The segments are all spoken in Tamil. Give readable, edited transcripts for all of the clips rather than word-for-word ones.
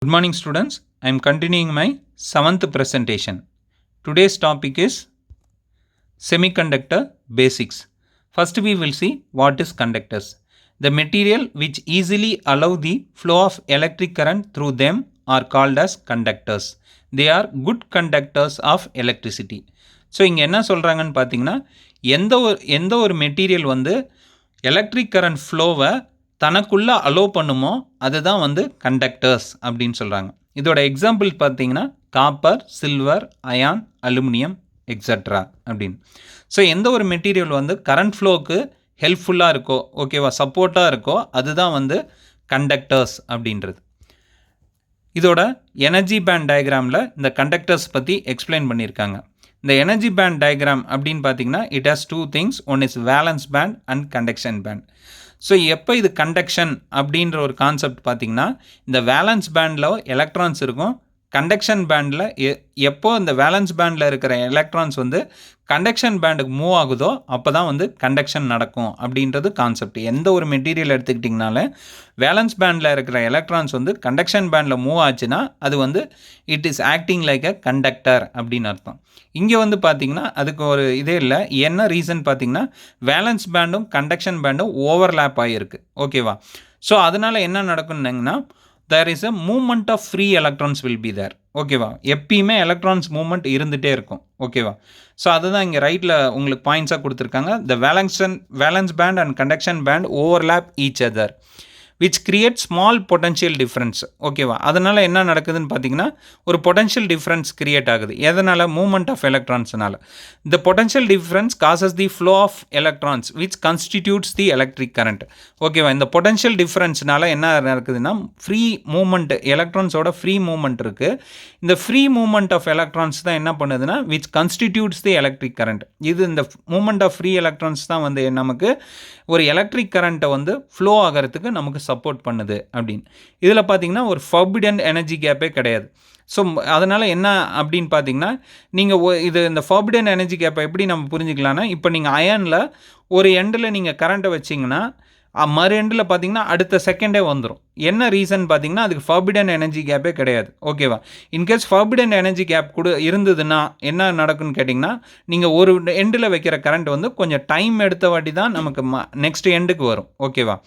Good morning, students. I am continuing my 7th presentation. Today's topic is semiconductor basics. First, we will see what is conductors. The material which easily allow the flow of electric current through them are called as conductors. They are good conductors of electricity. So இங்கே என்ன சொல்கிறாங்கன்னு பார்த்தீங்கன்னா எந்த ஒரு மெட்டீரியல் வந்து எலக்ட்ரிக் கரண்ட் ஃப்ளோவை தனக்குள்ளே அலோவ் பண்ணுமோ அதுதான் வந்து கண்டக்டர்ஸ் அப்படின்னு சொல்கிறாங்க. இதோட எக்ஸாம்பிள் பார்த்தீங்கன்னா copper, silver, iron, aluminium extra அப்படின்னு. ஸோ எந்த ஒரு மெட்டீரியல் வந்து கரண்ட் ஃப்ளோவுக்கு ஹெல்ப்ஃபுல்லாக இருக்கோ, ஓகேவா, சப்போர்ட்டாக இருக்கோ அதுதான் வந்து கண்டக்டர்ஸ் அப்படின்றது. இதோட எனர்ஜி பேண்ட் டயக்ராமில் இந்த கண்டக்டர்ஸ் பற்றி எக்ஸ்பிளைன் பண்ணியிருக்காங்க. இந்த எனர்ஜி பேண்ட் டயக்ராம் அப்படின்னு பார்த்தீங்கன்னா it has two things. One is valence band and conduction band. So எப்போ இது கண்டக்ஷன் அப்படின்ற ஒரு கான்செப்ட் பார்த்தீங்கன்னா இந்த வேலன்ஸ் பேண்டில் எலக்ட்ரான்ஸ் இருக்கும். கண்டக்ஷன் பேண்டில் எப்போ இந்த வேலன்ஸ் பேண்டில் இருக்கிற எலக்ட்ரான்ஸ் வந்து கண்டக்ஷன் பேண்டுக்கு மூவ் ஆகுதோ அப்போ தான் வந்து கண்டக்ஷன் நடக்கும் அப்படின்றது கான்செப்ட். எந்த ஒரு மெட்டீரியல் எடுத்துக்கிட்டிங்கனால வேலன்ஸ் பேண்டில் இருக்கிற எலக்ட்ரான்ஸ் வந்து கண்டக்ஷன் பேண்டில் மூவ் ஆச்சுன்னா அது வந்து it is acting like a conductor அப்படின்னு அர்த்தம். இங்கே வந்து பார்த்திங்கன்னா அதுக்கு ஒரு இதே இல்லை. என்ன ரீசன் பார்த்திங்கன்னா வேலன்ஸ் பேண்டும் கண்டக்ஷன் பேண்டும் ஓவர்லேப் ஆகிருக்கு, ஓகேவா. ஸோ அதனால் என்ன நடக்கும்னுங்கன்னா there is a movement of free electrons will be there, ஓகேவா. எப்பயுமே எலக்ட்ரான்ஸ் மூவ்மெண்ட் இருந்துகிட்டே இருக்கும், ஓகேவா. ஸோ அதுதான் இங்கே ரைட்டில் உங்களுக்கு பாயிண்ட்ஸாக கொடுத்துருக்காங்க. The valence band and conduction band overlap each other which create small potential difference, ஓகேவா. அதனால் என்ன நடக்குதுன்னு பார்த்தீங்கன்னா ஒரு பொட்டன்ஷியல் டிஃப்ரென்ஸ் கிரியேட் ஆகுது. எதனால்? மூவ்மெண்ட் ஆஃப் எலக்ட்ரான்ஸ்னால. இந்த potential difference causes the flow of electrons which constitutes the electric current, ஓகேவா. இந்த பொட்டன்ஷியல் டிஃப்ரென்ஸ்னால என்ன நடக்குதுன்னா ஃப்ரீ மூவ்மெண்ட், எலக்ட்ரான்ஸோட ஃப்ரீ மூவ்மெண்ட் இருக்குது. இந்த ஃப்ரீ மூவ்மெண்ட் ஆஃப் எலக்ட்ரான்ஸ் தான் என்ன பண்ணுதுன்னா which constitutes the electric current. இது இந்த மூவ்மெண்ட் ஆஃப் ஃப்ரீ எலக்ட்ரான்ஸ் தான் வந்து நமக்கு ஒரு எலக்ட்ரிக் கரண்ட்டை வந்து ஃப்ளோ ஆகிறதுக்கு நமக்கு சப்போர்ட் பண்ணுது அப்படின்னு. இதில் பார்த்தீங்கன்னா ஒரு ஃபர்பிடன் எனர்ஜி கேப்பே கிடையாது. ஸோ அதனால் என்ன அப்படின்னு பார்த்தீங்கன்னா நீங்கள் இந்த ஃபர்பிடன் எனர்ஜி கேப்பை எப்படி நம்ம புரிஞ்சுக்கலான்னா இப்போ நீங்கள் அயனில் ஒரு எண்டில் நீங்கள் கரண்ட்டை வச்சிங்கன்னா மறு எண்டில் பார்த்தீங்கன்னா அடுத்த செகண்டே வந்துடும். என்ன ரீசன் பார்த்தீங்கன்னா அதுக்கு ஃபர்பிடன் எனர்ஜி கேப்பே கிடையாது, ஓகேவா. இன்கேஸ் ஃபர்பிடன் எனர்ஜி கேப் கூட இருந்ததுன்னா என்ன நடக்குன்னு கேட்டிங்கன்னா நீங்கள் ஒரு எண்டில் வைக்கிற கரண்ட் வந்து கொஞ்சம் டைம் எடுத்த வாட்டி தான் நமக்கு நெக்ஸ்ட் எண்டுக்கு வரும், ஓகேவா.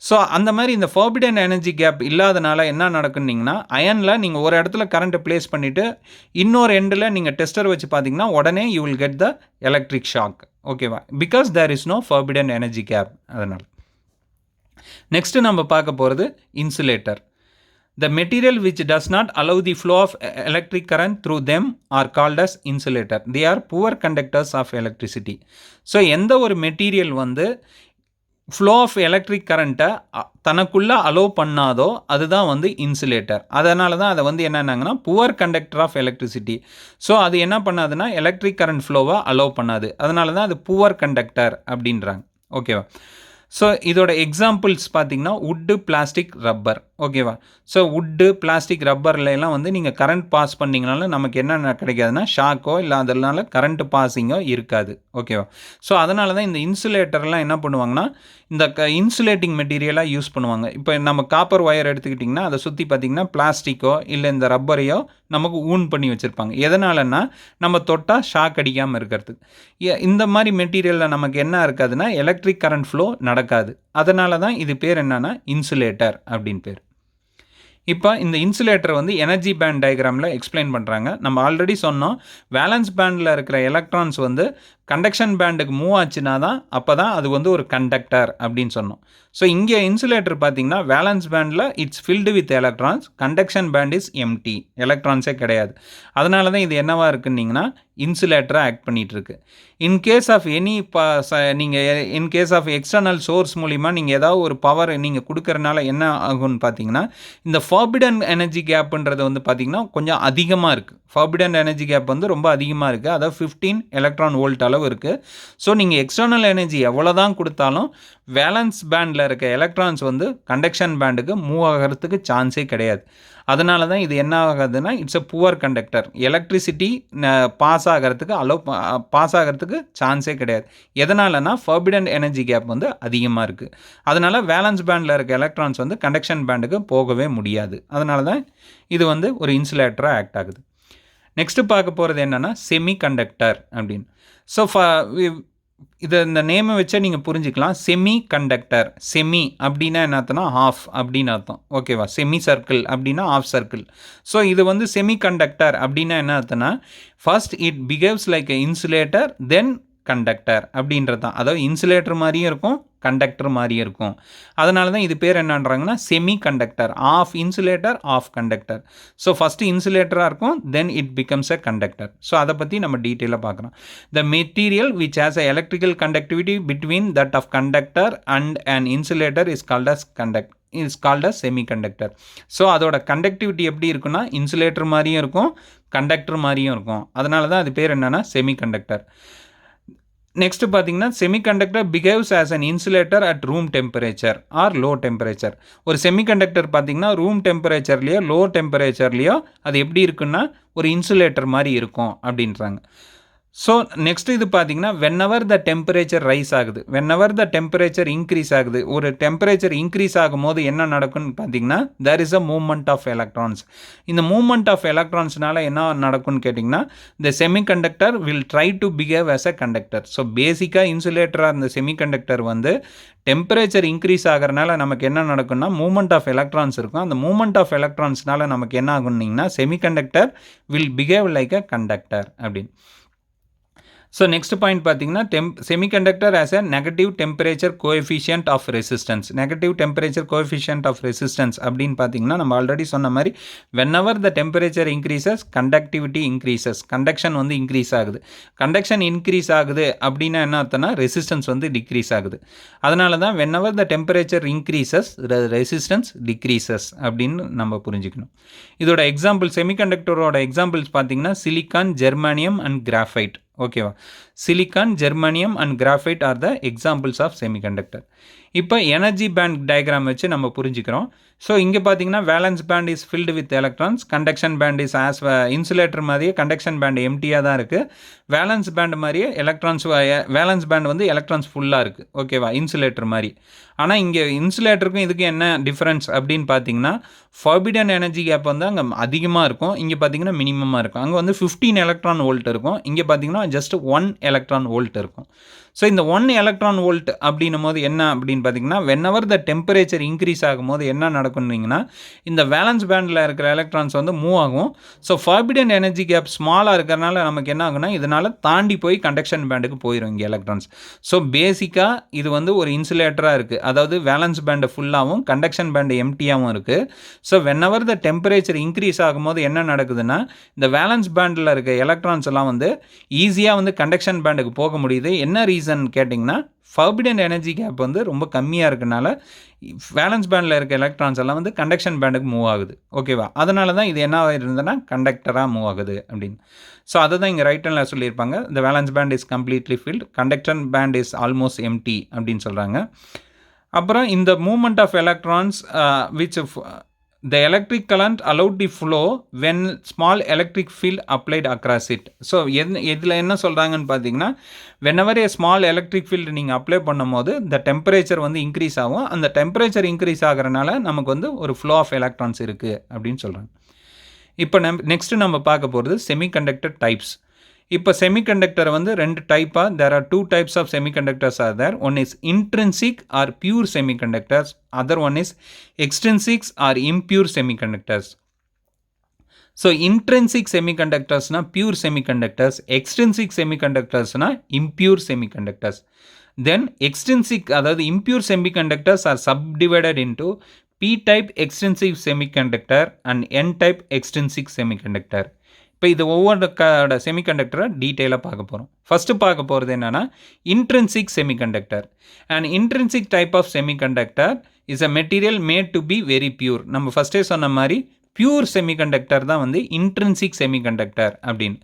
ஸோ அந்த மாதிரி இந்த ஃபர்பிடன் எனர்ஜி கேப் இல்லாதனால என்ன நடக்குன்னிங்கன்னா அயனில் நீங்கள் ஒரு இடத்துல கரண்ட்டை ப்ளேஸ் பண்ணிவிட்டு இன்னொரு எண்டில் நீங்கள் டெஸ்டர் வச்சு பார்த்தீங்கன்னா உடனே you will get the electric shock, ஓகேவா. Because there is no forbidden energy gap. அதனால் நெக்ஸ்ட்டு நம்ம பார்க்க போகிறது insulator. The material which does not allow the flow of electric current through them are called as insulator. They are poor conductors of electricity. So எந்த ஒரு மெட்டீரியல் வந்து ஃப்ளோ ஆஃப் எலக்ட்ரிக் கரண்ட்டை தனக்குள்ளே அலோவ் பண்ணாதோ அதுதான் வந்து இன்சுலேட்டர். அதனால தான் அதை வந்து என்னன்னாங்கன்னா poor conductor of electricity. So அது என்ன பண்ணாதுன்னா எலக்ட்ரிக் கரண்ட் ஃப்ளோவை அலோவ் பண்ணாது. அதனால தான் அது புவர் கண்டக்டர் அப்படின்றாங்க, ஓகேவா. ஸோ இதோட எக்ஸாம்பிள்ஸ் பார்த்தீங்கன்னா உட்டு, பிளாஸ்டிக், ரப்பர், ஓகேவா. ஸோ உட்டு, பிளாஸ்டிக், ரப்பர்லாம் வந்து நீங்கள் கரண்ட் பாஸ் பண்ணிங்கனாலும் நமக்கு என்ன கிடைக்காதுன்னா ஷாக்கோ இல்லை அதனால கரண்ட் பாஸிங்கோ இருக்காது, ஓகேவா. ஸோ அதனால தான் இந்த இன்சுலேட்டர்லாம் என்ன பண்ணுவாங்கன்னா இந்த இன்சுலேட்டிங் மெட்டீரியலாக யூஸ் பண்ணுவாங்க. இப்போ நம்ம காப்பர் ஒயர் எடுத்துக்கிட்டிங்கன்னா அதை சுற்றி பார்த்திங்கன்னா பிளாஸ்டிக்கோ இல்லை இந்த ரப்பரையோ நமக்கு ஊன் பண்ணி வச்சுருப்பாங்க. எதனாலன்னா நம்ம தொட்டால் ஷாக் அடிக்காமல் இருக்கிறதுக்கு. இந்த மாதிரி மெட்டீரியலில் நமக்கு என்ன இருக்காதுன்னா எலக்ட்ரிக் கரண்ட் ஃப்ளோ நடக்காது. அதனால தான் இது பேர் என்னன்னா இன்சுலேட்டர் அப்படின்னு பேர். இப்போ இந்த இன்சுலேட்டர் வந்து எனர்ஜி பேண்ட் டயக்ராமில் எக்ஸ்பிளைன் பண்ணுறாங்க. நம்ம ஆல்ரெடி சொன்னோம் வேலன்ஸ் பேண்டில் இருக்கிற எலக்ட்ரான்ஸ் வந்து கண்டக்ஷன் பேண்டுக்கு மூவ் ஆச்சுன்னா தான் அப்போ தான் அது வந்து ஒரு கண்டக்டர் அப்படின்னு சொன்னோம். ஸோ இங்கே இன்சுலேட்டர் பார்த்தீங்கன்னா வேலன்ஸ் பேண்டில் it's filled with electrons, conduction band is empty, எலக்ட்ரான்ஸே கிடையாது. அதனால தான் இது என்னவாக இருக்குன்னிங்கன்னா இன்சுலேட்டராக ஆக்ட் பண்ணிகிட்ருக்கு. இன்கேஸ் ஆஃப் எனி நீங்கள் இன்கேஸ் ஆஃப் எக்ஸ்டர்னல் சோர்ஸ் மூலிமா நீங்கள் ஏதாவது ஒரு பவர் நீங்கள் கொடுக்கறனால என்ன ஆகும்னு பார்த்தீங்கன்னா இந்த ஃபர்பிடன் எனர்ஜி கேப்புன்றது வந்து பார்த்திங்கன்னா கொஞ்சம் அதிகமாக இருக்குது. ஃபர்பிடன் எனர்ஜி கேப் வந்து ரொம்ப அதிகமாக இருக்குது. அதாவது 15 எலக்ட்ரான் வோல்ட் அளவு இருக்குது. ஸோ நீங்கள் எக்ஸ்டர்னல் எனர்ஜி எவ்வளோ தான் கொடுத்தாலும் வேலன்ஸ் பேண்டில் இருக்க எலக்ட்ரான்ஸ் வந்து கண்டக்ஷன் பேண்டுக்கு மூவ் ஆகிறதுக்கு சான்ஸே கிடையாது. அதனால தான் இது என்ன ஆகாதுன்னா it's a poor conductor. Electricity pass ஆகிறதுக்கு சான்ஸே கிடையாது. எதனாலனா ஃபர்பிடன் எனர்ஜி கேப் வந்து அதிகமாக இருக்குது. அதனால் வேலன்ஸ் பேண்டில் இருக்க எலக்ட்ரான்ஸ் வந்து கண்டக்ஷன் பேண்டுக்கு போகவே முடியாது. அதனால தான் இது வந்து ஒரு இன்சுலேட்டராக ஆக்ட் ஆகுது. நெக்ஸ்ட்டு பார்க்க போகிறது என்னென்னா செமி கண்டக்டர் அப்படின்னு. ஸோ இதை இந்த நேமை வச்சே நீங்கள் புரிஞ்சுக்கலாம். செமி கண்டக்டர், செமி அப்படின்னா என்ன அர்த்தம்னா ஆஃப் அப்படின்னு அர்த்தம். ஓகேவா? செமி சர்க்கிள் அப்படின்னா ஆஃப் சர்க்கிள். ஸோ இது வந்து செமி கண்டக்டர் அப்படின்னா என்ன அர்த்தம்னா first it behaves like a insulator then conductor அப்படின்றது தான். அதாவது இன்சுலேட்டர் மாதிரியும் இருக்கும், கண்டக்டர் மாதிரியும் இருக்கும். அதனால தான் இது பேர் என்னன்றாங்கன்னா semiconductor, of insulator of conductor. So first இன்சுலேட்டராக இருக்கும், then it becomes a conductor. So அதை பற்றி நம்ம டீட்டெயிலாக பார்க்குறோம். The material which has a electrical conductivity between that of conductor and an insulator is called as semiconductor. So அதோட கண்டக்டிவிட்டி எப்படி இருக்குன்னா இன்சுலேட்டர் மாதிரியும் இருக்கும், கண்டக்டர் மாதிரியும் இருக்கும். அதனால தான் அது பேர் என்னென்னா செமிகண்டக்டர். நெக்ஸ்ட்டு பார்த்தீங்கன்னா semiconductor behaves as an insulator at room temperature or low temperature. ஒரு செமிகண்டக்டர் பார்த்தீங்கன்னா ரூம் டெம்பரேச்சர்லேயோ லோ டெம்பரேச்சர்லேயோ அது எப்படி இருக்குன்னா ஒரு இன்சுலேட்டர் மாதிரி இருக்கும் அப்படின்றாங்க. ஸோ நெக்ஸ்ட் இது பார்த்தீங்கன்னா வென்எவர் த டெம்பரேச்சர் ரைஸ் ஆகுது, வென்எவர் த டெம்பரேச்சர் இன்க்ரீஸ் ஆகுது, ஒரு டெம்பரேச்சர் இன்க்ரீஸ் ஆகும்போது என்ன நடக்கும்னு பார்த்தீங்கன்னா there is a movement of electrons. இந்த மூவ்மெண்ட் ஆஃப் எலக்ட்ரான்ஸ்னால என்ன நடக்கும்னு கேட்டிங்கன்னா the semiconductor will try to behave as a conductor. So பேசிக்காக இன்சுலேட்டராக இருந்த செமிகண்டக்டர் வந்து டெம்பரேச்சர் இன்க்ரீஸ் ஆகிறனால நமக்கு என்ன நடக்கும்னா மூவ்மெண்ட் ஆஃப் எலக்ட்ரான்ஸ் இருக்கும். அந்த மூவ்மெண்ட் ஆஃப் எலக்ட்ரான்ஸ்னால நமக்கு என்ன ஆகும்னிங்கன்னா semiconductor will behave like a conductor அப்படின்னு. ஸோ நெக்ஸ்ட் பாயிண்ட் பார்த்தீங்கன்னா semiconductor as a negative temperature coefficient of resistance. Negative temperature coefficient of resistance அப்படின்னு பார்த்தீங்கன்னா நம்ம ஆல்ரெடி சொன்ன மாதிரி whenever the temperature increases conductivity increases. Conduction வந்து இன்க்ரீஸ் ஆகுது. கண்டக்ஷன் இன்க்ரீஸ் ஆகுது அப்படின்னா என்ன அர்த்தம்னா ரெசிஸ்டன்ஸ் வந்து டிக்ரீஸ் ஆகுது. அதனால தான் whenever the temperature increases resistance decreases அப்படின்னு நம்ம புரிஞ்சுக்கணும். இதோட எக்ஸாம்பிள் செமிகண்டக்டரோட எக்ஸாம்பிள்ஸ் பார்த்தீங்கன்னா சிலிக்கான், ஜெர்மானியம் அண்ட் கிராஃபைட். ஓகேவா? Silicon, germanium and graphite are the examples of semiconductor. இப்போ எனர்ஜி பேண்ட் டயக்ராம் வச்சு நம்ம புரிஞ்சுக்கிறோம். ஸோ இங்கே பார்த்தீங்கன்னா valence band is filled with electrons, conduction band is as insulator மாதிரியே கண்டக்ஷன் பேண்ட் எம்டியாக தான் இருக்குது. வேலன்ஸ் பேண்ட் மாதிரியே வேலன்ஸ் பேண்ட் வந்து எலக்ட்ரான்ஸ் ஃபுல்லாக இருக்குது. ஓகேவா? இன்சுலேட்டர் மாதிரி. ஆனால் இங்கே இன்சுலேட்டருக்கும் இதுக்கு என்ன டிஃப்ரென்ஸ் அப்படின்னு பார்த்தீங்கன்னா ஃபர்பிடன் எனர்ஜி கேப் வந்து அங்கே அதிகமாக இருக்கும், இங்கே பார்த்தீங்கன்னா மினிமமாக இருக்கும். அங்கே வந்து 15 எலக்ட்ரான் வோல்ட் இருக்கும், இங்கே பார்த்தீங்கன்னா ஜஸ்ட் 1 எலக்ட்ரான் வோல்ட் இருக்கும். ஸோ இந்த 1 எலக்ட்ரான் வோல்ட் அப்படின்னும் போது என்ன அப்படின்னு பார்த்தீங்கன்னா வென்எவர் த டெம்பரேச்சர் இன்க்ரீஸ் ஆகும்போது என்ன நடக்கும்னீங்கன்னா இந்த வேலன்ஸ் பேண்டில் இருக்கிற எலக்ட்ரான்ஸ் வந்து மூவ் ஆகும். ஸோ ஃபர்பிடன் எனர்ஜி கேப் ஸ்மாலாக இருக்கிறனால நமக்கு என்ன ஆகுனா இதனால் தாண்டி போய் கண்டக்ஷன் பேண்டுக்கு போயிடும் இங்கே எலக்ட்ரான்ஸ். ஸோ பேசிக்காக இது வந்து ஒரு இன்சுலேட்டராக இருக்குது. அதாவது வேலன்ஸ் பேண்டு ஃபுல்லாகவும் கண்டக்ஷன் பேண்டு எம்டியாகவும் இருக்குது. So whenever the temperature increase ஆகும்போது என்ன நடக்குதுன்னா இந்த வேலன்ஸ் பேண்டில் இருக்க எலக்ட்ரான்ஸ் எல்லாம் வந்து ஈஸியாக வந்து கண்டக்ஷன் பேண்டுக்கு போக முடியுது. என்ன ரீசன் கேட்டிங்கன்னா ஃபர்பிடன் எனர்ஜி கேப் வந்து ரொம்ப கம்மியாக இருக்கனால வேலன்ஸ் பேண்டில் இருக்க எலக்ட்ரான்ஸ் எல்லாம் வந்து கண்டக்ஷன் பேண்டுக்கு மூவ் ஆகுது. ஓகேவா? அதனால தான் இது என்ன இருந்ததுன்னா கண்டக்டராக மூவ் ஆகுது அப்படின்னு. ஸோ அதை தான் இங்கே ரைட் ஹேண்டில் சொல்லியிருப்பாங்க. இந்த valence band is completely filled, conduction band is almost empty அப்படின்னு சொல்கிறாங்க. அப்புறம் இந்த movement of electrons which the electric current allowed the flow when small electric field applied across it. So இதில் என்ன சொல்கிறாங்கன்னு பார்த்தீங்கன்னா whenever a small electric field நீங்கள் அப்ளை பண்ணும் போது the temperature வந்து இன்க்ரீஸ் ஆகும். அந்த டெம்பரேச்சர் இன்க்ரீஸ் ஆகிறனால நமக்கு வந்து ஒரு ஃப்ளோ ஆஃப் எலக்ட்ரான்ஸ் இருக்குது அப்படின்னு சொல்கிறாங்க. இப்போ நெக்ஸ்ட்டு நம்ம பார்க்க போகிறது செமிகண்டக்டர் டைப்ஸ். இப்போ செமிகண்டக்டர் வந்து ரெண்டு டைப்பாக there are 2 types of semiconductors are there. One is intrinsic or pure semiconductors, other one is extrinsics or impure semiconductors. So intrinsic செமிகண்டக்டர்ஸ்னால் பியூர் செமிகண்டக்டர்ஸ், எக்ஸ்ட்ரின்சிக் செமிகண்டக்டர்ஸ்னால் இம்பியூர் செமிகண்டக்டர்ஸ். தென் எக்ஸ்ட்ரின்சிக் அதாவது impure semiconductors are subdivided into P-type extrinsic semiconductor and N-type extrinsic semiconductor. இப்போ இது ஒவ்வொரு செமிகண்டக்டரை டீட்டெயிலாக பார்க்க போகிறோம். ஃபஸ்ட்டு பார்க்க போகிறது என்னென்னா intrinsic semiconductor. And intrinsic type of semiconductor is a material made to be very pure. நம்ம ஃபஸ்ட்டே சொன்ன மாதிரி பியூர் செமிகண்டக்டர் தான் வந்து இன்ட்ரின்சிக் செமிகண்டக்டர் அப்படின்னு.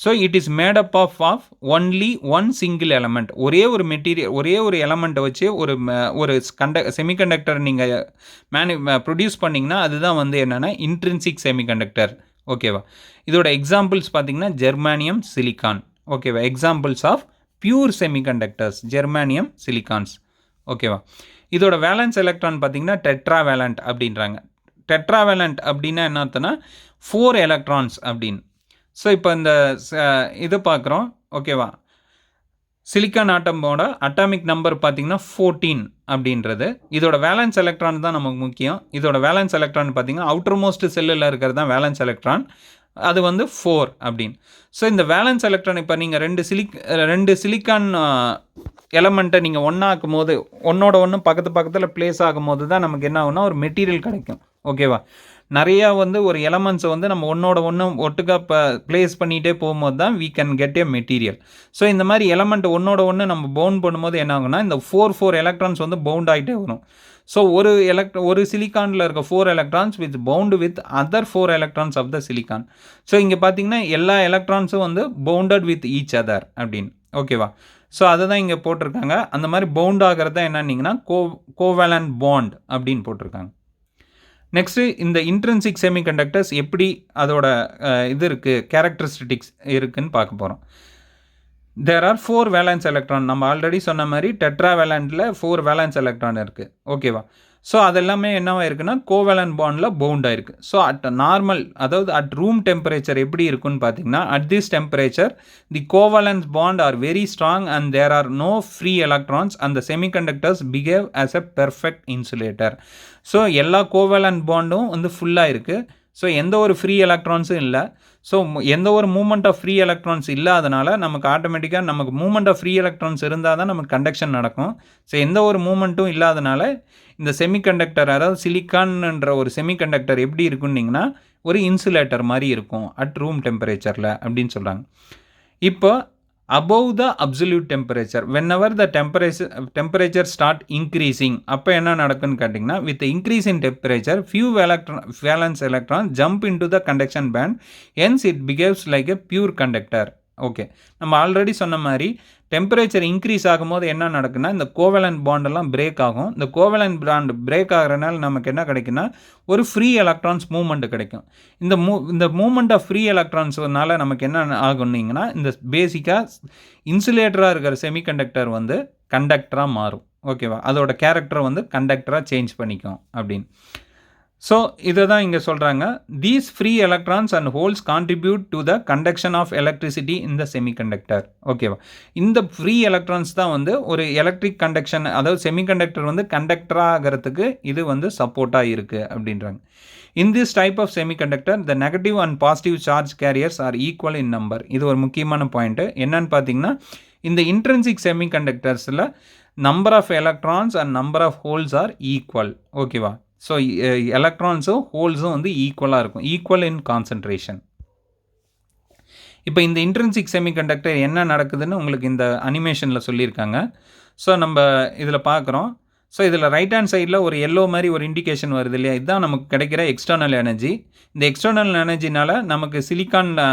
So it is made up of only one single element. ஒரே ஒரு மெட்டீரியல், ஒரே ஒரு எலமெண்ட்டை வச்சு ஒரு செமிகண்டக்டர் நீங்கள் ப்ரொடியூஸ் பண்ணிங்கன்னா அதுதான் வந்து என்னென்னா இன்ட்ரின்சிக் செமிகண்டக்டர். ஓகேவா? இதோட எக்ஸாம்பிள்ஸ் பார்த்தீங்கன்னா ஜெர்மானியம், சிலிக்கான். ஓகேவா? எக்ஸாம்பிள்ஸ் ஆஃப் பியூர் செமிகண்டக்டர்ஸ் ஜெர்மானியம், சிலிக்கான்ஸ். ஓகேவா? இதோட வேலன்ஸ் எலக்ட்ரான் பார்த்தீங்கன்னா டெட்ராவேலண்ட் அப்படின்றாங்க. டெட்ராவேலண்ட் அப்படின்னா என்ன அர்த்தம்னா 4 எலக்ட்ரான்ஸ் அப்படின்னு. ஸோ இப்போ இந்த இதை பார்க்குறோம். ஓகேவா? சிலிக்கான் ஆட்டமோட அட்டாமிக் நம்பர் பார்த்தீங்கன்னா 14 அப்படின்றது. இதோட வேலன்ஸ் எலக்ட்ரான் தான் நமக்கு முக்கியம். இதோட வேலன்ஸ் எலக்ட்ரான் பார்த்தீங்கன்னா அவுட்டர் மோஸ்ட் செல்லில் இருக்கிறது தான் வேலன்ஸ் எலக்ட்ரான். அது வந்து 4 அப்படின்னு. ஸோ இந்த வேலன்ஸ் எலக்ட்ரான் இப்போ நீங்கள் ரெண்டு சிலிக்கான் எலமெண்ட்டை நீங்கள் ஒன்றாக்கும் போது ஒன்னோட ஒன்று பக்கத்தில் பிளேஸ் ஆகும்போது தான் நமக்கு என்ன ஆகும்னா ஒரு மெட்டீரியல் கிடைக்கும். ஓகேவா? நிறையா வந்து ஒரு எலமெண்ட்ஸை வந்து நம்ம ஒன்னோட ஒன்று ஒட்டுக்கா பிளேஸ் பண்ணிகிட்டே போகும்போது தான் we can get a material. So இந்த மாதிரி எலமெண்ட் ஒன்னோட ஒன்று நம்ம பவுண்ட் பண்ணும்போது என்ன ஆகும்னா இந்த 4 எலக்ட்ரான்ஸ் வந்து பவுண்ட் ஆகிட்டே வரும். ஸோ ஒரு சிலிக்கானில் இருக்க 4 electrons with bound with other 4 electrons of the சிலிக்கான். ஸோ இங்கே பார்த்தீங்கன்னா எல்லா எலக்ட்ரான்ஸும் வந்து பவுண்டட் வித் ஈச் அதர் அப்படின்னு. ஓகேவா? ஸோ அதை தான் இங்கே போட்டிருக்காங்க. அந்த மாதிரி பவுண்ட் ஆகிறது தான் என்னன்னீங்கன்னா கோவேலன்ட் பாண்ட் அப்படின்னு போட்டிருக்காங்க. நெக்ஸ்ட்டு இந்த இன்ட்ரின்சிக் செமிகண்டக்டர்ஸ் எப்படி அதோட இது இருக்குது, கேரக்டரிஸ்டிக்ஸ் இருக்குதுன்னு பார்க்க போகிறோம். There are 4 valence electron. நம்ம ஆல்ரெடி சொன்ன மாதிரி டெட்ராவேலண்டில் 4 வேலன்ஸ் எலக்ட்ரான் இருக்குது. ஓகேவா? ஸோ அதெல்லாமே என்னவா இருக்குன்னா கோவேலன்ட் பாண்டில் பவுண்டாக இருக்குது. ஸோ அட் நார்மல், அதாவது அட் ரூம் டெம்பரேச்சர் எப்படி இருக்குன்னு பார்த்தீங்கன்னா at this temperature the covalence bond are very strong and there are no free electrons and the semiconductors behave as a perfect insulator. So எல்லா கோவேலன்ட் பாண்டும் வந்து ஃபுல்லாக இருக்குது. ஸோ எந்த ஒரு ஃப்ரீ எலக்ட்ரான்ஸும் இல்லை. ஸோ எந்த ஒரு மூமெண்ட் ஆஃப் ஃப்ரீ எலக்ட்ரான்ஸ் இல்லாதனால நமக்கு ஆட்டோமேட்டிக்காக நமக்கு மூமெண்ட் ஆஃப் ஃப்ரீ எலக்ட்ரான்ஸ் இருந்தால் தான் நமக்கு கண்டக்ஷன் நடக்கும். ஸோ எந்த ஒரு மூமெண்ட்டும் இல்லாதனால இந்த செமிகண்டக்டர், அதாவது சிலிக்கான்ன்ற ஒரு செமிகண்டக்டர் எப்படி இருக்குன்னிங்கன்னா ஒரு இன்சுலேட்டர் மாதிரி இருக்கும் அட் ரூம் டெம்பரேச்சரில் அப்படின்னு சொல்கிறாங்க. இப்போ above the absolute temperature, whenever the temperature start increasing, அப்போ என்ன நடக்குன்னு கேட்டிங்கன்னா with the increase in temperature few valence electrons jump into the conduction band, hence it behaves like a pure conductor. Okay, நம்ம ஆல்ரெடி சொன்ன மாதிரி டெம்பரேச்சர் இன்க்ரீஸ் ஆகும்போது என்ன நடக்குன்னா இந்த கோவேலன்ட் பாண்டெல்லாம் பிரேக் ஆகும். இந்த கோவேலன்ட் பாண்ட் பிரேக் ஆகிறனால நமக்கு என்ன கிடைக்குன்னா ஒரு ஃப்ரீ எலக்ட்ரான்ஸ் மூவ்மெண்ட் கிடைக்கும். இந்த மூவ்மெண்ட் ஆஃப் ஃப்ரீ எலக்ட்ரான்ஸ்னால நமக்கு என்ன ஆகும்னீங்கன்னா இந்த பேசிக்காக இன்சுலேட்டராக இருக்கிற செமிகண்டக்டர் வந்து கண்டக்டராக மாறும். ஓகேவா? அதோட கேரக்டரை வந்து கண்டக்டராக சேஞ்ச் பண்ணிக்கும் அப்படின்னு. ஸோ இதை தான் இங்கே சொல்கிறாங்க. These free electrons and holes contribute to the conduction of electricity in the semiconductor. ஓகேவா? இந்த ஃப்ரீ எலக்ட்ரான்ஸ் தான் வந்து ஒரு எலக்ட்ரிக் கண்டக்ஷன், அதாவது செமிகண்டக்டர் வந்து கண்டக்டராக ஆகிறதுக்கு இது வந்து சப்போர்ட்டாக இருக்குது அப்படின்றாங்க. In this type of semiconductor the negative and positive charge carriers are equal in number. இது ஒரு முக்கியமான பாயிண்ட்டு. என்னன்னு பார்த்தீங்கன்னா இந்த இன்ட்ரின்சிக் செமிகண்டக்டர்ஸில் number of electrons and number of holes are equal. ஓகேவா? ஸோ எலக்ட்ரான்ஸும் ஹோல்ஸும் வந்து ஈக்குவலாக இருக்கும், ஈக்குவல் இன் கான்சன்ட்ரேஷன். இப்போ இந்த இன்ட்ரின்சிக் செமிகண்டக்டர் என்ன நடக்குதுன்னு உங்களுக்கு இந்த அனிமேஷனில் சொல்லியிருக்காங்க. ஸோ நம்ம இதில் பார்க்குறோம். ஸோ இதில் ரைட் ஹேண்ட் சைடில் ஒரு எல்லோ மாதிரி ஒரு இண்டிகேஷன் வருது இல்லையா? இதுதான் நமக்கு கிடைக்கிற எக்ஸ்டர்னல் எனர்ஜி. இந்த எக்ஸ்டர்னல் எனர்ஜினால் நமக்கு சிலிக்கானில்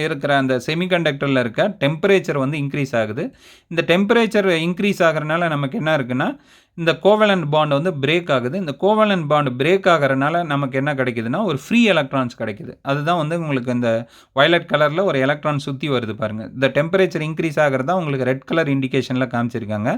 இருக்கிற அந்த செமிகண்டக்டரில் இருக்க டெம்பரேச்சர் வந்து இன்க்ரீஸ் ஆகுது. இந்த டெம்பரேச்சர் இன்க்ரீஸ் ஆகிறனால நமக்கு என்ன இருக்குன்னா இந்த கோவேலன்ட் பாண்ட் வந்து பிரேக் ஆகுது. இந்த கோவேலன்ட் பாண்ட் பிரேக் ஆகிறனால நமக்கு என்ன கிடைக்குதுன்னா ஒரு ஃப்ரீ எலக்ட்ரான்ஸ் கிடைக்குது. அதுதான் வந்து உங்களுக்கு இந்த வயலட் கலரில் ஒரு எலக்ட்ரான் சுற்றி வருது பாருங்கள். இந்த டெம்பரேச்சர் இன்க்ரீஸ் ஆகிறதா உங்களுக்கு ரெட் கலர் இண்டிகேஷனில் காமிச்சிருக்காங்க.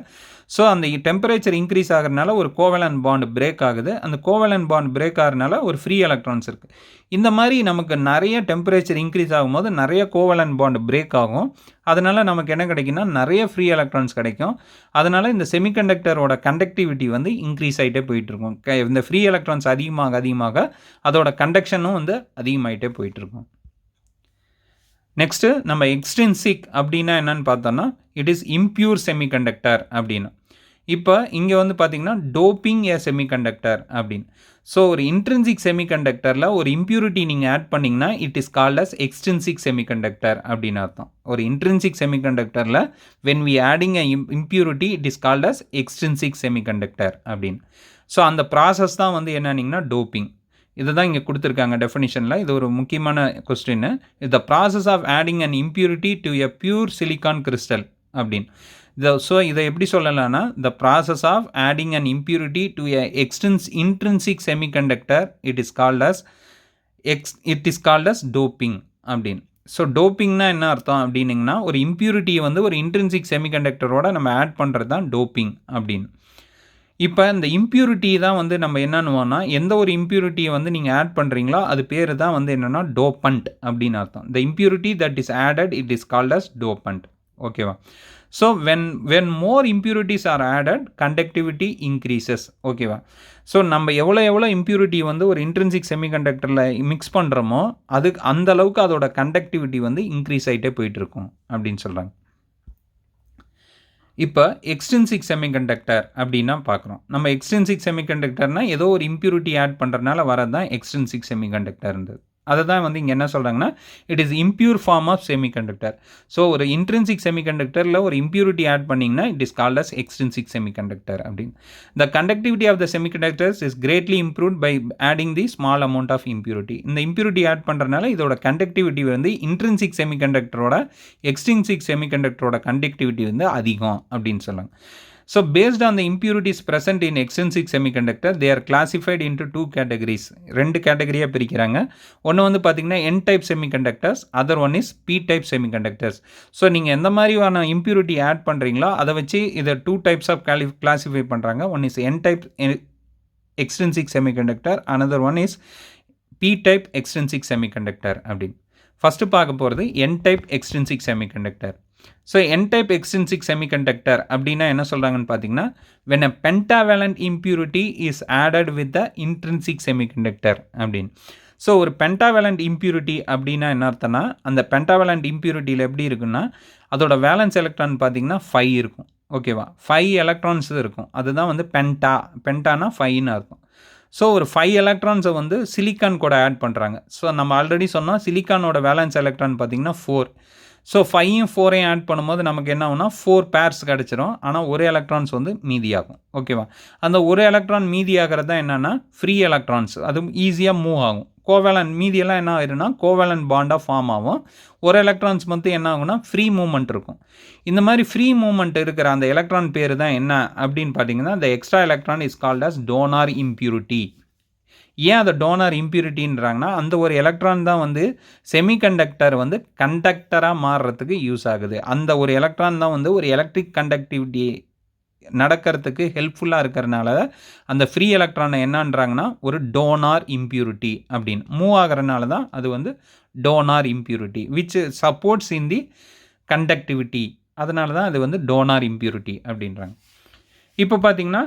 ஸோ அந்த டெம்பரேச்சர் இன்க்ரீஸ் ஆகிறனால ஒரு கோவேலன்ட் பாண்ட் பிரேக் ஆகுது. அந்த கோவேலன்ட் பாண்ட் பிரேக் ஆகிறனால ஒரு ஃப்ரீ எலக்ட்ரான்ஸ் இருக்குது. இந்த மாதிரி நமக்கு நிறைய டெம்பரேச்சர் இன்க்ரீஸ் ஆகும்போது நிறைய கோவேலன்ட் பாண்ட் பிரேக் ஆகும். அதனால் நமக்கு என்ன கிடைக்குன்னா நிறைய ஃப்ரீ எலக்ட்ரான்ஸ் கிடைக்கும். அதனால் இந்த செமிகண்டக்டரோட கண்டக்டிவிட்டி வந்து இன்க்ரீஸ் ஆகிட்டே போயிட்டுருக்கும். இந்த ஃப்ரீ எலக்ட்ரான்ஸ் அதிகமாக அதோட கண்டக்ஷனும் வந்து அதிகமாகிட்டே போயிட்டுருக்கும். நெக்ஸ்ட்டு நம்ம எக்ஸ்ட்ரின்சிக் அப்படின்னா என்னன்னு பார்த்தோன்னா இட் இஸ் இம்பியூர் செமிகண்டக்டர் அப்படின்னு. இப்போ இங்கே வந்து பார்த்திங்கன்னா டோப்பிங் ஏ செமிகண்டக்டர் அப்படின்னு. ஸோ ஒரு இன்ட்ரின்சிக் செமிகண்டக்டரில் ஒரு இம்ப்யூரிட்டி நீங்கள் ஆட் பண்ணிங்கன்னா it is called as extrinsic semiconductor அப்படின்னு அர்த்தம். ஒரு இன்ட்ரின்சிக் செமிகண்டக்டரில் when we adding a impurity it is called as extrinsic semiconductor அப்படின்னு. ஸோ அந்த ப்ராசஸ் தான் வந்து என்னன்னிங்கன்னா டோப்பிங். இதை தான் இங்கே கொடுத்துருக்காங்க டெஃபினிஷனில். இது ஒரு முக்கியமான question. The process of adding an impurity to a pure silicon crystal அப்படின்னு. ஸோ இதை எப்படி சொல்லலாம்னா, the process of adding an impurity to an intrinsic semiconductor it is called as doping அப்படின்னு. ஸோ டோப்பிங்னா என்ன அர்த்தம் அப்படின்னிங்கன்னா, ஒரு இம்ப்யூரிட்டியை வந்து ஒரு இன்ட்ரின்சிக் செமிகண்டக்டரோட நம்ம ஆட் பண்ணுறது தான் டோப்பிங் அப்படின்னு. இப்போ இந்த இம்ப்யூரிட்டி தான் வந்து நம்ம என்னன்னுவோம்னா, எந்த ஒரு இம்ப்யூரிட்டியை வந்து நீங்கள் ஆட் பண்ணுறீங்களோ அது பேர் தான் வந்து என்னென்னா டோப்பண்ட் அப்படின்னு அர்த்தம். The impurity that is added it is called as dopant. ஓகேவா? So when more impurities are added conductivity increases. ஓகேவா? ஸோ நம்ம எவ்வளோ இம்ப்யூரிட்டி வந்து ஒரு இன்ட்ரின்சிக் செமிகண்டக்டரில் மிக்ஸ் பண்ணுறோமோ அதுக்கு அந்த அளவுக்கு அதோட கண்டக்டிவிட்டி வந்து இன்க்ரீஸ் ஆகிட்டே போயிட்டுருக்கும் அப்படின்னு சொல்கிறாங்க. இப்போ எக்ஸ்ட்ரின்சிக் செமிகண்டக்டர் அப்படின்னா பார்க்குறோம். நம்ம எக்ஸ்ட்ரின்சிக் செமிகண்டக்டர்னால் ஏதோ ஒரு இம்ப்யூரிட்டி ஆட் பண்ணுறதுனால வரது தான் எக்ஸ்ட்ரின்சிக் செமிகண்டக்டர்ன்றது. அதை தான் வந்து இங்கே என்ன சொல்கிறாங்கன்னா, it is impure form of semiconductor. So ஒரு இன்ட்ரின்சிக் செமிகண்டக்டரில் ஒரு இம்ப்யூரிட்டி ஆட் பண்ணிங்கன்னா it is called as extrinsic semiconductor அப்படின்னு. The conductivity of the semiconductors is greatly improved by adding the small amount of impurity. இந்த இம்ப்யூரிட்டி ஆட் பண்ணுறதுனால இதோட கண்டக்டிவிட்டி வந்து இன்ட்ரின்சிக் செமிகண்டக்டரோட எக்ஸ்ட்ரின்சிக் செமிகண்டக்டரோட கண்டக்டிவிட்டி வந்து அதிகம் அப்படின்னு சொல்லுவாங்க. So based on the impurities present in extrinsic semiconductor, they are classified into two categories. ரெண்டு கேட்டகரியாக பிரிக்கிறாங்க. ஒன்று வந்து பார்த்தீங்கன்னா N type semiconductors, other one is P type semiconductors. So நீங்கள் எந்த மாதிரியான impurity ஆட் பண்ணுறீங்களோ அதை வச்சு இதை டூ டைப்ஸ் ஆஃப் கிளாஸிஃபை பண்ணுறாங்க. One is N type extrinsic semiconductor, another one is P type extrinsic semiconductor அப்படின்னு. ஃபஸ்ட்டு பார்க்க போகிறது N type extrinsic semiconductor. So N type extrinsic semiconductor அப்படின்னா என்ன சொல்கிறாங்கன்னு பார்த்தீங்கன்னா, when a pentavalent impurity is added with the intrinsic semiconductor அப்படின்னு. ஸோ ஒரு பென்டாவேலண்ட் இம்ப்யூரிட்டி அப்படின்னா என்ன அர்த்தம்னா, அந்த பென்டாவேலண்ட் இம்ப்யூரிட்டியில் எப்படி இருக்குன்னா, அதோட வேலன்ஸ் எலக்ட்ரான் பார்த்தீங்கன்னா 5 இருக்கும். ஓகேவா? 5 எலக்ட்ரான்ஸ் இருக்கும். அதுதான் வந்து பென்டானா 5ன்னு அர்த்தம். ஸோ ஒரு 5 எலக்ட்ரான்ஸை வந்து சிலிக்கான் கூட ஆட் பண்ணுறாங்க. ஸோ நம்ம ஆல்ரெடி சொன்னோம் சிலிக்கானோட வேலன்ஸ் எலக்ட்ரான் பார்த்தீங்கன்னா 4. ஸோ 5யும் 4யும் ஆட் பண்ணும்போது நமக்கு என்ன ஆகும்னா 4 பேர்ஸ் கிடச்சிரும். ஆனால் ஒரு எலக்ட்ரான்ஸ் வந்து மீதியாகும். ஓகேவா? அந்த ஒரு எலக்ட்ரான் மீதியாகிறது தான் என்னென்னா ஃப்ரீ எலக்ட்ரான்ஸ். அது ஈஸியாக மூவ் ஆகும். கோவேலண்ட் மீதியெல்லாம் என்ன ஆகிடும்னா கோவேலண்ட் பாண்டாக ஃபார்ம் ஆகும். ஒரு எலக்ட்ரான்ஸ் மட்டும் என்ன ஆகும்னா ஃப்ரீ மூவ்மெண்ட் இருக்கும். இந்த மாதிரி ஃப்ரீ மூவ்மெண்ட் இருக்கிற அந்த எலக்ட்ரான் பேர் தான் என்ன அப்படின்னு பார்த்தீங்கன்னா, the extra electron is called as donor impurity. ஏன் அதை டோனார் இம்ப்யூரிட்டின்றாங்கன்னா, அந்த ஒரு எலக்ட்ரான் தான் வந்து செமிகண்டக்டர் வந்து கண்டக்டராக மாறுறதுக்கு யூஸ் ஆகுது. அந்த ஒரு எலக்ட்ரான் தான் வந்து ஒரு எலக்ட்ரிக் கண்டக்டிவிட்டி நடக்கிறதுக்கு ஹெல்ப்ஃபுல்லாக இருக்கிறனால அந்த ஃப்ரீ எலக்ட்ரானை என்னன்றாங்கன்னா ஒரு டோனார் இம்ப்யூரிட்டி அப்படின்னு. மூவ் ஆகிறனால தான் அது வந்து donor impurity which supports in the conductivity. அதனால தான் அது வந்து டோனார் இம்ப்யூரிட்டி அப்படின்றாங்க. இப்போ பார்த்தீங்கன்னா,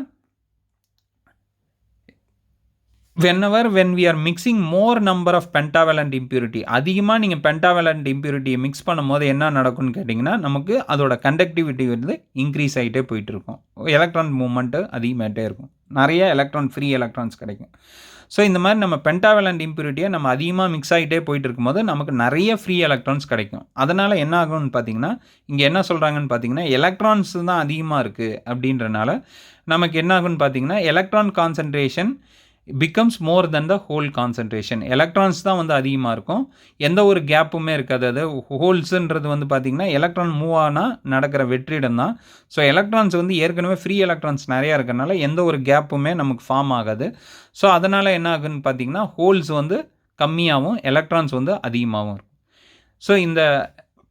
when we are mixing more number of pentavalent impurity, அதிகமாக நீங்கள் pentavalent impurity மிக்ஸ் பண்ணும்போது என்ன நடக்கும்னு கேட்டிங்கன்னா, நமக்கு அதோட கண்டக்டிவிட்டி வந்து இன்க்ரீஸ் ஆகிட்டே போயிட்டு இருக்கும். எலக்ட்ரான் மூவ்மெண்ட்டு அதிகமாகிட்டே இருக்கும். நிறைய ஃப்ரீ எலக்ட்ரான்ஸ் கிடைக்கும். ஸோ இந்த மாதிரி நம்ம பென்டாவேலண்ட் இம்ப்யூரிட்டியை நம்ம அதிகமாக மிக்ஸ் ஆகிட்டே போயிட்டு இருக்கும்போது நமக்கு நிறைய ஃப்ரீ எலக்ட்ரான்ஸ் கிடைக்கும். அதனால் என்ன ஆகும்னு பார்த்தீங்கன்னா, இங்கே என்ன சொல்கிறாங்கன்னு பார்த்தீங்கன்னா, எலக்ட்ரான்ஸ் தான் அதிகமாக இருக்குது அப்படின்றனால நமக்கு என்ன ஆகும்னு பார்த்தீங்கன்னா, electron concentration becomes more than the whole concentration. Electrons தான் வந்து அதிகமாக இருக்கும். எந்த ஒரு கேப்புமே இருக்காது. அது ஹோல்ஸுன்றது வந்து பார்த்திங்கன்னா எலக்ட்ரான் மூவ் ஆனால் நடக்கிற வெற்றிடம் தான். ஸோ எலக்ட்ரான்ஸ் வந்து ஏற்கனவே ஃப்ரீ எலக்ட்ரான்ஸ் நிறையா இருக்கிறனால எந்த ஒரு கேப்புமே நமக்கு ஃபார்ம் ஆகாது. ஸோ அதனால் என்ன ஆகுதுன்னு பார்த்திங்கன்னா, ஹோல்ஸ் வந்து கம்மியாகவும் எலக்ட்ரான்ஸ் வந்து அதிகமாகவும் இருக்கும். ஸோ இந்த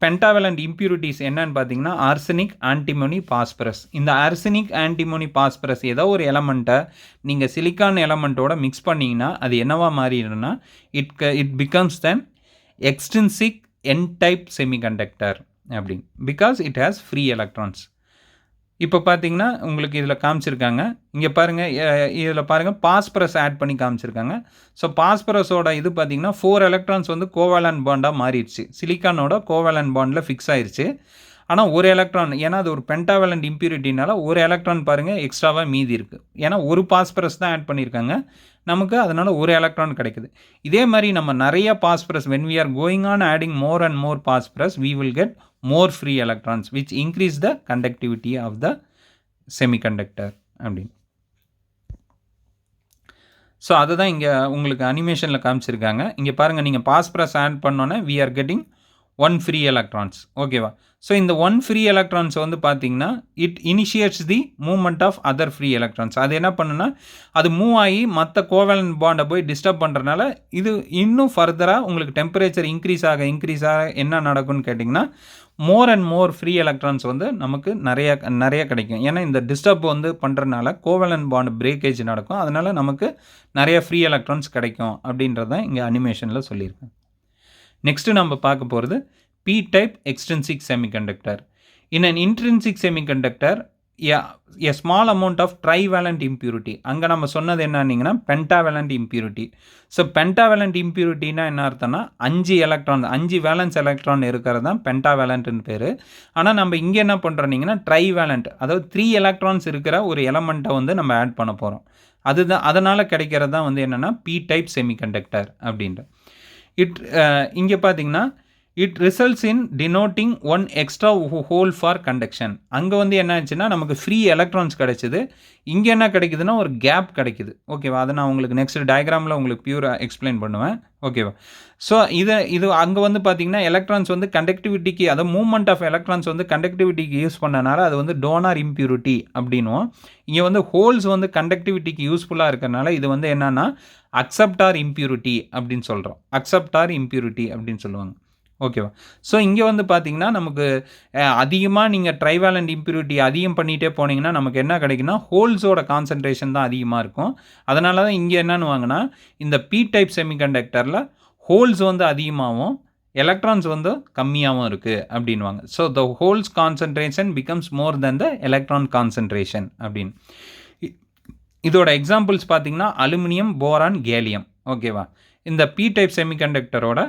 பென்டாவேலண்ட் இம்ப்யூரிட்டிஸ் என்னன்னு பார்த்தீங்கன்னா, ஆர்சனிக், ஆன்டிமோனி, பாஸ்பரஸ். இந்த ஆர்சனிக், ஆன்டிமோனி, பாஸ்பரஸ் ஏதோ ஒரு எலமெண்ட்டை நீங்கள் சிலிக்கான் எலமெண்ட்டோட மிக்ஸ் பண்ணிங்கன்னா அது என்னவா மாறிடும்னா it becomes then extrinsic N type semiconductor அப்படின்னு. Because it has free electrons. இப்போ பார்த்தீங்கன்னா உங்களுக்கு இதில் காமிச்சிருக்காங்க. இங்கே பாருங்கள், இதில் பாருங்கள் பாஸ்பரஸ் ஆட் பண்ணி காமிச்சிருக்காங்க. ஸோ பாஸ்பரஸோட இது பார்த்தீங்கன்னா 4 எலக்ட்ரான்ஸ் வந்து கோவேலண்ட் பாண்டாக மாறிடுச்சு. சிலிக்கானோட கோவேலண்ட் பாண்டில் ஃபிக்ஸ் ஆயிடுச்சு. ஆனால் ஒரு எலக்ட்ரான், ஏன்னா அது ஒரு பென்டாவேலண்ட் இம்ப்யூரிட்டினால ஒரு எலக்ட்ரான் பாருங்கள் எக்ஸ்ட்ராவாக மீதி இருக்குது. ஏன்னா ஒரு பாஸ்பரஸ் தான் ஆட் பண்ணியிருக்காங்க நமக்கு, அதனால் ஒரு எலக்ட்ரான் கிடைக்குது. இதே மாதிரி நம்ம நிறைய phosphorus when we are going on adding more and more phosphorus we will get more free electrons which increase the conductivity of the semiconductor அப்படின்னு. ஸோ அதை தான் இங்கே உங்களுக்கு அனிமேஷனில் காமிச்சிருக்காங்க. இங்கே பாருங்கள், நீங்கள் பாஸ் ப்ரெஸ் ஆட் பண்ணோன்னே we are getting 1 free electrons. ஓகேவா? ஸோ இந்த 1 ஃப்ரீ எலக்ட்ரான்ஸ் வந்து பார்த்தீங்கன்னா it initiates the movement of other free electrons. அது என்ன பண்ணுன்னா, அது மூவ் ஆகி மற்ற கோவேலன்ட் பாண்டை போய் டிஸ்டர்ப் பண்ணுறதுனால இது இன்னும் ஃபர்தராக உங்களுக்கு டெம்பரேச்சர் இன்க்ரீஸ் ஆக என்ன நடக்கும்னு கேட்டிங்கன்னா, more and more free electrons வந்து நமக்கு நிறைய கிடைக்கும். ஏன்னா இந்த டிஸ்டர்ப் வந்து பண்ணுறதுனால கோவேலன்ட் பாண்ட் பிரேக்கேஜ் நடக்கும். அதனால் நமக்கு நிறைய ஃப்ரீ எலக்ட்ரான்ஸ் கிடைக்கும் அப்படின்றத இங்கே அனிமேஷனில் சொல்லியிருக்கேன். நெக்ஸ்ட்டு நம்ம பார்க்க போகிறது P-type extrinsic semiconductor. In an intrinsic semiconductor, a small amount of trivalent impurity. அங்கே நம்ம சொன்னது என்னன்னா pentavalent impurity. ஸோ pentavalent impurityனா என்ன அர்த்தம்னா 5 வேலன்ஸ் எலக்ட்ரான் இருக்கிறது தான் பென்டாவேலண்ட்னு பேர். ஆனால் நம்ம இங்கே என்ன பண்ணுறோன்னீங்கன்னா ட்ரைவேலண்ட், அதாவது 3 எலக்ட்ரான்ஸ் இருக்கிற ஒரு எலமெண்ட்டை வந்து நம்ம ஆட் பண்ண போகிறோம். அதுதான் அதனால் கிடைக்கிறது தான் வந்து என்னென்னா P-type semiconductor அப்படின்ற. இங்கே பார்த்தீங்கன்னா it results in denoting 1 extra whole for conduction. அங்கே வந்து என்ன ஆச்சுன்னா நமக்கு ஃப்ரீ எலக்ட்ரான்ஸ் கிடைச்சிது. இங்கே என்ன கிடைக்குதுன்னா ஒரு கேப் கிடைக்குது. ஓகேவா? அதை நான் உங்களுக்கு நெக்ஸ்ட் டயக்ராமில் உங்களுக்கு பியூராக எக்ஸ்பிளைன் பண்ணுவேன். ஓகேவா? ஸோ இது அங்கே வந்து பார்த்தீங்கன்னா எலக்ட்ரான்ஸ் வந்து கண்டக்டிவிட்டிக்கு, அதாவது மூவ்மெண்ட் ஆஃப் எலக்ட்ரான்ஸ் வந்து கண்டக்டிவிட்டிக்கு யூஸ் பண்ணனால அது வந்து டோனார் இம்ப்யூரிட்டி அப்படின்னும், இங்கே வந்து ஹோல்ஸ் வந்து கண்டக்டிவிட்டிக்கு யூஸ்ஃபுல்லாக இருக்கிறனால இது வந்து என்னன்னா அக்செப்டார் இம்ப்யூரிட்டி அப்படின்னு சொல்கிறோம். அக்செப்டார் இம்ப்யூரிட்டி அப்படின்னு சொல்லுவாங்க. ஓகேவா? ஸோ இங்கே வந்து பார்த்தீங்கன்னா நமக்கு அதிகமாக நீங்கள் ட்ரைவேலண்ட் இம்ப்யூரிட்டி அதிகம் பண்ணிகிட்டே போனீங்கன்னா நமக்கு என்ன கிடைக்குன்னா ஹோல்ஸோட கான்சன்ட்ரேஷன் தான் அதிகமாக இருக்கும். அதனால தான் இங்கே என்னன்னு வாங்கினா இந்த P-type செமிகண்டக்டரில் ஹோல்ஸ் வந்து அதிகமாகவும் எலக்ட்ரான்ஸ் வந்து கம்மியாகவும் இருக்குது அப்படின்வாங்க. So the holes concentration becomes more then the electron concentration அப்படின்னு. இதோட எக்ஸாம்பிள்ஸ் பார்த்தீங்கன்னா அலுமினியம், போரான், கேலியம். ஓகேவா? இந்த P-type செமிகண்டக்டரோட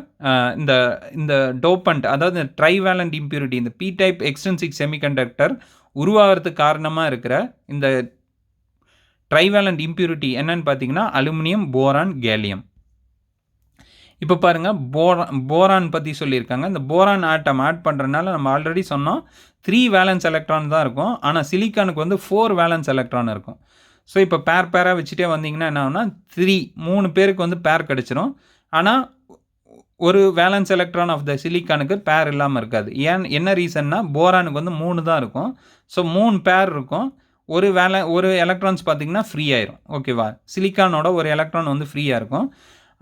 இந்த டோப்பண்ட், அதாவது ட்ரைவேலண்ட் இம்ப்யூரிட்டி, இந்த P-type எக்ஸ்ட்ரின்சிக் செமிகண்டக்டர் உருவாகிறதுக்கு காரணமாக இருக்கிற இந்த ட்ரைவேலண்ட் இம்ப்யூரிட்டி என்னன்னு பார்த்தீங்கன்னா அலுமினியம், போரான், கேலியம். இப்போ பாருங்கள், போரான் பற்றி சொல்லியிருக்காங்க. இந்த போரான் ஆட்டம் ஆட் பண்ணுறதுனால நம்ம ஆல்ரெடி சொன்னோம் 3 வேலன்ஸ் எலக்ட்ரான் தான் இருக்கும். ஆனால் சிலிக்கானுக்கு வந்து 4 வேலன்ஸ் எலக்ட்ரான் இருக்கும். ஸோ இப்போ பேராக வச்சுட்டே வந்தீங்கன்னா என்ன ஆகுனா 3 பேருக்கு வந்து பேர் கிடச்சிரும். ஆனால் ஒரு வேலன்ஸ் எலக்ட்ரான் ஆஃப் த சிலிக்கானுக்கு பேர் இல்லாமல் இருக்காது. என்ன ரீசன்னா போரானுக்கு வந்து 3 தான் இருக்கும். ஸோ 3 பேர் இருக்கும். ஒரு எலக்ட்ரான்ஸ் பார்த்திங்கன்னா ஃப்ரீ ஆயிரும். ஓகேவா? சிலிக்கானோட ஒரு எலக்ட்ரான் வந்து ஃப்ரீயாக இருக்கும்.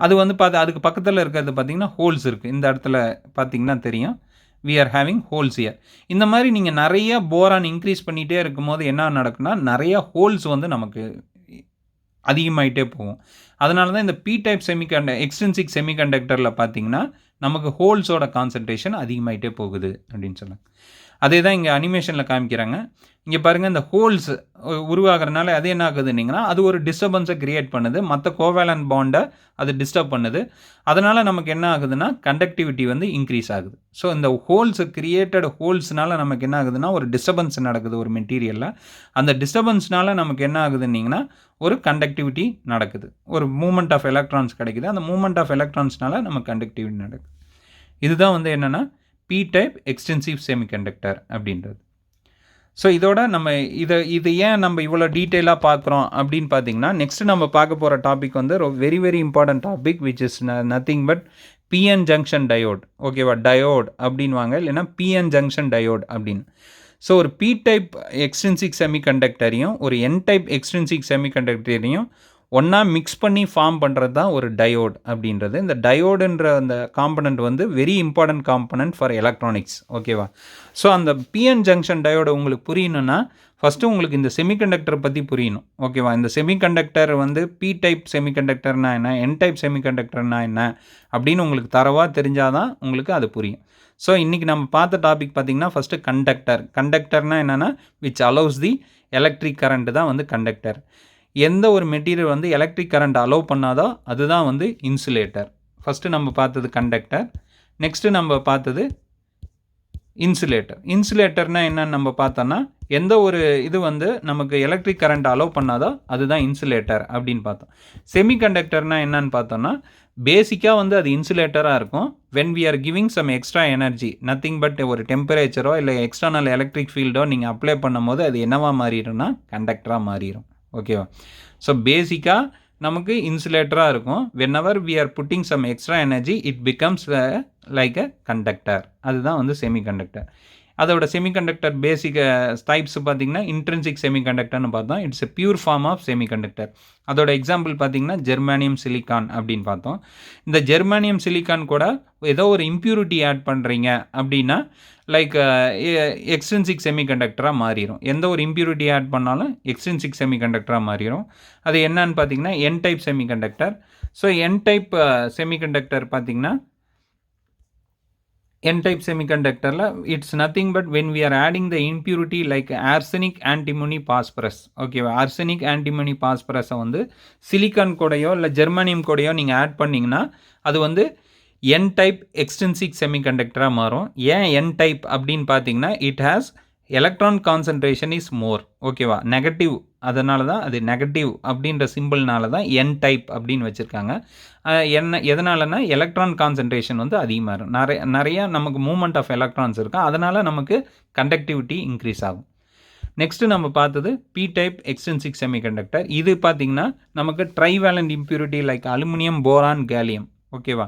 அது வந்து அதுக்கு பக்கத்தில் இருக்கிறது பார்த்திங்கன்னா ஹோல்ஸ் இருக்குது. இந்த இடத்துல பார்த்திங்கன்னா தெரியும், we are having holes here. இந்த மாதிரி நீங்கள் நிறைய போரான் இன்க்ரீஸ் பண்ணிகிட்டே இருக்கும்போது என்ன நடக்குன்னா நிறைய ஹோல்ஸ் வந்து நமக்கு அதிகமாகிட்டே போகும். அதனால தான் இந்த P-type எக்ஸ்ட்ரின்சிக் செமிகண்டக்டரில் பார்த்தீங்கன்னா நமக்கு ஹோல்ஸோட கான்சன்ட்ரேஷன் அதிகமாகிட்டே போகுது அப்படின்னு சொன்னாங்க. அதே தான் இங்கே அனிமேஷனில் காமிக்கிறாங்க. இங்கே பாருங்கள், இந்த ஹோல்ஸ் உருவாகிறதுனால அது என்ன ஆகுதுன்னிங்கன்னா அது ஒரு டிஸ்டர்பன்ஸை க்ரியேட் பண்ணுது. மற்ற கோவேலன்ட் பாண்டை அது டிஸ்டர்ப் பண்ணுது. அதனால் நமக்கு என்ன ஆகுதுன்னா கண்டக்டிவிட்டி வந்து இன்க்ரீஸ் ஆகுது. ஸோ இந்த கிரியேட்டட் ஹோல்ஸ்னால நமக்கு என்ன ஆகுதுன்னா ஒரு டிஸ்டர்பன்ஸ் நடக்குது ஒரு மெட்டீரியலில். அந்த டிஸ்டர்பன்ஸ்னால நமக்கு என்ன ஆகுதுன்னிங்கன்னா ஒரு கண்டக்டிவிட்டி நடக்குது, ஒரு மூமெண்ட் ஆஃப் எலக்ட்ரான்ஸ் கிடைக்குது. அந்த மூமெண்ட் ஆஃப் எலக்ட்ரான்ஸ்னால நமக்கு கண்டக்டிவிட்டி நடக்குது. இதுதான் வந்து என்னென்னா P-type எக்ஸ்டென்சிவ் செமிகண்டக்டர் அப்படின்றது. ஸோ இதோட நம்ம இது ஏன் நம்ம இவ்வளோ டீட்டெயிலாக பார்க்குறோம் அப்படின்னு பார்த்தீங்கன்னா, நெக்ஸ்ட் நம்ம பார்க்க போகிற டாபிக் வந்து very very important topic, which is nothing but PN junction diode. ஓகேவா? டயோட் அப்படின்வாங்க, இல்லைன்னா PN ஜங்ஷன் டயோட் அப்படின்னு. ஸோ ஒரு P-type எக்ஸ்ட்ரின்சிக் செமிகண்டக்டரையும் ஒரு N-type எக்ஸ்ட்ரின்சிக் செமிகண்டக்டரையும் ஒன்றா மிக்ஸ் பண்ணி ஃபார்ம் பண்ணுறது தான் ஒரு டயோட் அப்படின்றது. இந்த டயோடுன்ற அந்த காம்பனண்ட் வந்து very important component for electronics. ஓகேவா? ஸோ அந்த PN ஜங்ஷன் டயோடு உங்களுக்கு புரியணுன்னா ஃபஸ்ட்டு உங்களுக்கு இந்த செமிகண்டக்டரை பற்றி புரியணும். ஓகேவா? இந்த செமிகண்டக்டர் வந்து P-type செமிகண்டக்டர்னா என்ன, N-type செமிகண்டக்டர்னா என்ன அப்படின்னு உங்களுக்கு தரவாக தெரிஞ்சால் தான் உங்களுக்கு அது புரியும். ஸோ இன்றைக்கி நம்ம பார்த்த டாபிக் பார்த்திங்கன்னா ஃபஸ்ட்டு கண்டக்டர்னால் என்னென்னா which allows the electric current தான் வந்து கண்டக்டர். எந்த ஒரு மெட்டீரியல் வந்து எலக்ட்ரிக் கரண்ட் அலோவ் பண்ணாதோ அதுதான் வந்து இன்சுலேட்டர். ஃபஸ்ட்டு நம்ம பார்த்தது கண்டக்டர், நெக்ஸ்ட்டு நம்ம பார்த்தது இன்சுலேட்டர்னால் என்னன்னு நம்ம பார்த்தோன்னா எந்த ஒரு இது வந்து நமக்கு எலக்ட்ரிக் கரண்ட் அலோவ் பண்ணாதோ அதுதான் இன்சுலேட்டர் அப்படின்னு பார்த்தோம். செமிகண்டக்டர்னால் என்னன்னு பார்த்தோன்னா பேசிக்காக வந்து அது இன்சுலேட்டராக இருக்கும். When we are giving some extra energy, nothing but ஒரு டெம்பரேச்சரோ இல்லை எக்ஸ்டர்னல் எலக்ட்ரிக் ஃபீல்டோ நீங்கள் அப்ளை பண்ணும் போது அது என்னவா மாறிடும்னா கண்டக்டராக மாறிடும். ஓகேவா? ஸோ பேசிக்காக நமக்கு இன்சுலேட்டராக இருக்கும். whenever we are putting some extra energy it becomes like a conductor. அதுதான் வந்து செமிகண்டக்டர். அதோட செமிகண்டக்டர் பேசிக் டைப்ஸ் பார்த்தீங்கன்னா இன்ட்ரின்சிக் செமிகண்டக்டர்னு பார்த்தோம். It's a pure form of semiconductor. அதோட எக்ஸாம்பிள் பார்த்தீங்கன்னா ஜெர்மானியம் சிலிக்கான் அப்படின்னு பார்த்தோம். இந்த ஜெர்மானியம் சிலிக்கான் கூட ஏதோ ஒரு இம்ப்யூரிட்டி ஆட் பண்ணுறீங்க அப்படின்னா லைக் எக்ஸ்ட்ரின்சிக் செமிகண்டக்டராக மாறிடும். எந்த ஒரு இம்ப்யூரிட்டி ஆட் பண்ணாலும் எக்ஸ்ட்ரின்சிக் செமிகண்டக்டராக மாறிடும். அது என்னன்னு பார்த்தீங்கன்னா என் டைப் செமிகண்டக்டர். ஸோ என் டைப் செமிகண்டக்டர் பார்த்தீங்கன்னா N-type semiconductor it's nothing but when we are adding the impurity like arsenic, antimony, phosphorus. Okay, arsenic, antimony, phosphorus வந்து சிலிக்கான் கூடயோ இல்லை ஜெர்மானியம் கூடயோ நீங்கள் ஆட் பண்ணிங்கன்னா அது வந்து N-type extrinsic semiconductor மாறும். ஏன் N-type அப்படின்னு பார்த்தீங்கன்னா it has electron concentration is more. ஓகேவா, நெகட்டிவ், அதனால தான் அது நெகட்டிவ் அப்படின்ற சிம்பிள்னால தான் என் டைப் அப்படின்னு வச்சுருக்காங்க. எதனாலனா எலக்ட்ரான் கான்சன்ட்ரேஷன் வந்து அதிகமாக இருக்கும். நிறையா நமக்கு மூவ்மெண்ட் ஆஃப் எலக்ட்ரான்ஸ் இருக்கும், அதனால் நமக்கு கண்டக்டிவிட்டி இன்க்ரீஸ் ஆகும். நெக்ஸ்ட்டு நம்ம பார்த்தது பி டைப் எக்ஸ்ட்ரின்சிக் செமிகண்டக்டர். இது பார்த்திங்கன்னா நமக்கு trivalent impurity like aluminium, boron, gallium. ஓகேவா,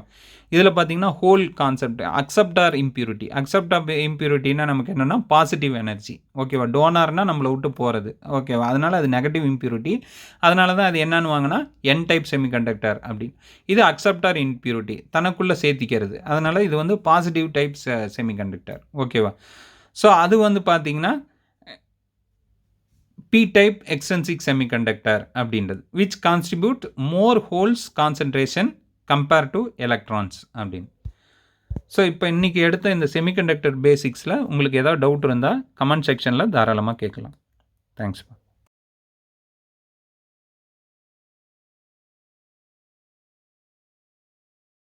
இதில் பார்த்தீங்கன்னா hole concept acceptor impurity. Acceptor இம்ப்யூரிட்டின்னா நமக்கு என்னென்னா பாசிட்டிவ் எனர்ஜி. ஓகேவா, டோனார்னால் நம்மளை விட்டு போகிறது. ஓகேவா, அதனால் அது நெகட்டிவ் இம்ப்யூரிட்டி. அதனால தான் அது என்னன்னு வாங்கினா என் டைப் செமிகண்டக்டர் அப்படின்னு. இது அக்செப்டார் இம்ப்யூரிட்டி, தனக்குள்ளே சேர்த்திக்கிறது. அதனால் இது வந்து பாசிட்டிவ் டைப் செமிகண்டக்டர். ஓகேவா, ஸோ அது வந்து பார்த்தீங்கன்னா P-type extrinsic semiconductor அப்படின்றது which contribute more holes concentration compared to electrons அப்படின்னு. ஸோ இப்போ இன்றைக்கி எடுத்த இந்த செமிகண்டக்டர் பேசிக்ஸில் உங்களுக்கு ஏதாவது டவுட் இருந்தால் கமெண்ட் செக்ஷனில் தாராளமாக கேட்கலாம். தேங்க்ஸ்ப்பா.